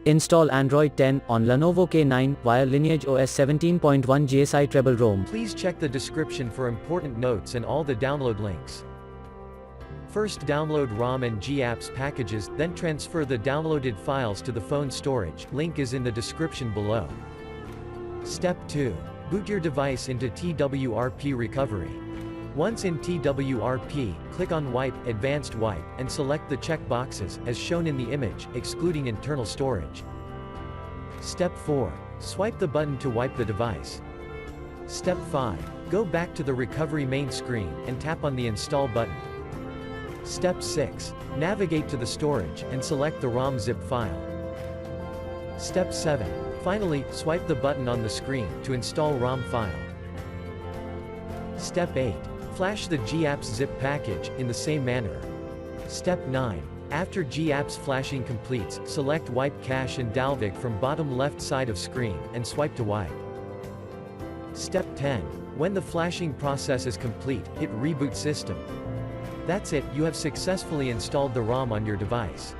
Install Android 10 on Lenovo K9 via LineageOS 17.1 GSI Treble ROM. Please check the description for important notes and all the download links. First download ROM and GApps packages, then transfer the downloaded files to the phone storage. Link is in the description below. Step 2. Boot your device into TWRP recovery. Once in TWRP, click on Wipe, Advanced Wipe, and select the check boxes, as shown in the image, excluding internal storage. Step 4. Swipe the button to wipe the device. Step 5. Go back to the recovery main screen, and tap on the Install button. Step 6. Navigate to the storage, and select the ROM zip file. Step 7. Finally, swipe the button on the screen, to install ROM file. Step 8. Flash the GApps zip package, in the same manner. Step 9. After GApps flashing completes, select Wipe Cache and Dalvik from bottom left side of screen, and swipe to wipe. Step 10. When the flashing process is complete, hit Reboot System. That's it, you have successfully installed the ROM on your device.